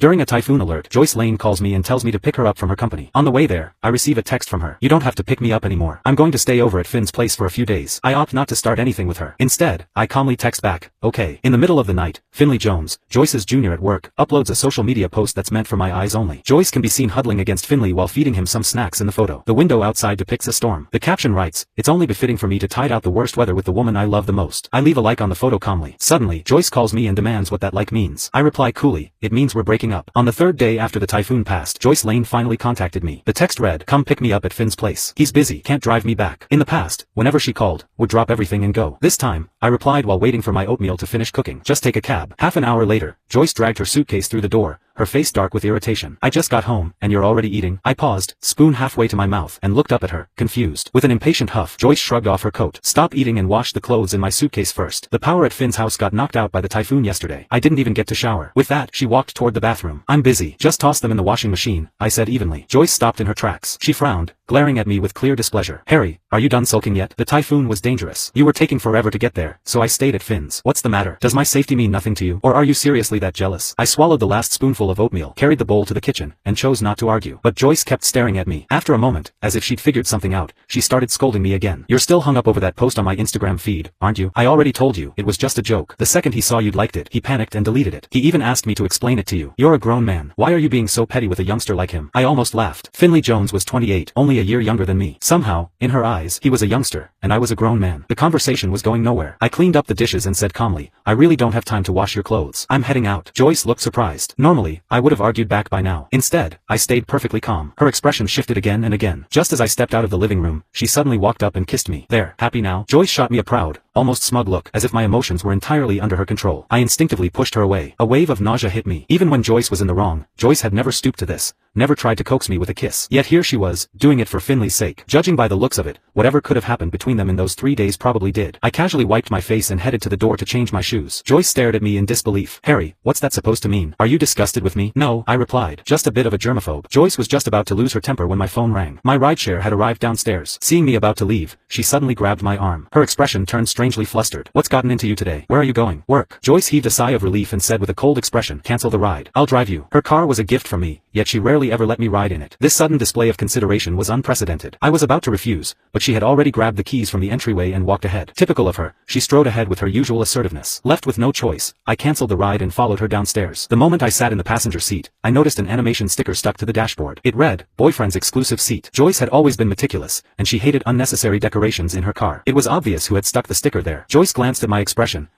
During a typhoon alert, Joyce Lane calls me and tells me to pick her up from her company. On the way there, I receive a text from her. You don't have to pick me up anymore. I'm going to stay over at Finn's place for a few days. I opt not to start anything with her. Instead, I calmly text back, okay. In the middle of the night, Finley Jones, Joyce's junior at work, uploads a social media post that's meant for my eyes only. Joyce can be seen huddling against Finley while feeding him some snacks in the photo. The window outside depicts a storm. The caption writes, it's only befitting for me to tide out the worst weather with the woman I love the most. I leave a like on the photo calmly. Suddenly, Joyce calls me and demands what that like means. I reply coolly, it means we're breaking up. On the third day after the typhoon passed, Joyce Lane finally contacted me. The text read, come pick me up at Finn's place. He's busy, can't drive me back. In the past, whenever she called, would drop everything and go. This time, I replied while waiting for my oatmeal to finish cooking. Just take a cab. Half an hour later, Joyce dragged her suitcase through the door, her face dark with irritation. I just got home, and you're already eating? I paused, spoon halfway to my mouth, and looked up at her, confused. With an impatient huff, Joyce shrugged off her coat. Stop eating and wash the clothes in my suitcase first. The power at Finn's house got knocked out by the typhoon yesterday. I didn't even get to shower. With that, she walked toward the bathroom. I'm busy. Just toss them in the washing machine, I said evenly. Joyce stopped in her tracks. She frowned, glaring at me with clear displeasure. Harry, are you done sulking yet? The typhoon was dangerous. You were taking forever to get there, so I stayed at Finn's. What's the matter? Does my safety mean nothing to you? Or are you seriously that jealous? I swallowed the last spoonful of oatmeal, carried the bowl to the kitchen, and chose not to argue. But Joyce kept staring at me. After a moment, as if she'd figured something out, she started scolding me again. You're still hung up over that post on my Instagram feed, aren't you? I already told you, it was just a joke. The second he saw you'd liked it, he panicked and deleted it. He even asked me to explain it to you. You're a grown man. Why are you being so petty with a youngster like him? I almost laughed. Finley Jones was 28, only a year younger than me. Somehow, in her eyes, he was a youngster, and I was a grown man. The conversation was going nowhere. I cleaned up the dishes and said calmly, I really don't have time to wash your clothes. I'm heading out. Joyce looked surprised. Normally, I would have argued back by now. Instead, I stayed perfectly calm. Her expression shifted again and again. Just as I stepped out of the living room, she suddenly walked up and kissed me. There, happy now? Joyce shot me a proud, almost smug look, as if my emotions were entirely under her control. I instinctively pushed her away. A wave of nausea hit me. Even when Joyce was in the wrong, Joyce had never stooped to this, never tried to coax me with a kiss. Yet here she was, doing it for Finley's sake. Judging by the looks of it, whatever could have happened between them in those 3 days probably did. I casually wiped my face and headed to the door to change my shoes. Joyce stared at me in disbelief. Harry, what's that supposed to mean? Are you disgusted with me? No, I replied. Just a bit of a germaphobe. Joyce was just about to lose her temper when my phone rang. My rideshare had arrived downstairs. Seeing me about to leave, she suddenly grabbed my arm. Her expression turned strangely flustered. What's gotten into you today? Where are you going? Work. Joyce heaved a sigh of relief and said with a cold expression, cancel the ride. I'll drive you. Her car was a gift from me, yet she rarely ever let me ride in it. This sudden display of consideration was unprecedented. I was about to refuse, but she had already grabbed the keys from the entryway and walked ahead. Typical of her, she strode ahead with her usual assertiveness. Left with no choice, I canceled the ride and followed her downstairs. The moment I sat in the passenger seat, I noticed an animation sticker stuck to the dashboard. It read, boyfriend's exclusive seat. Joyce had always been meticulous, and she hated unnecessary decorations in her car. It was obvious who had stuck the sticker there. Joyce glanced at my expression,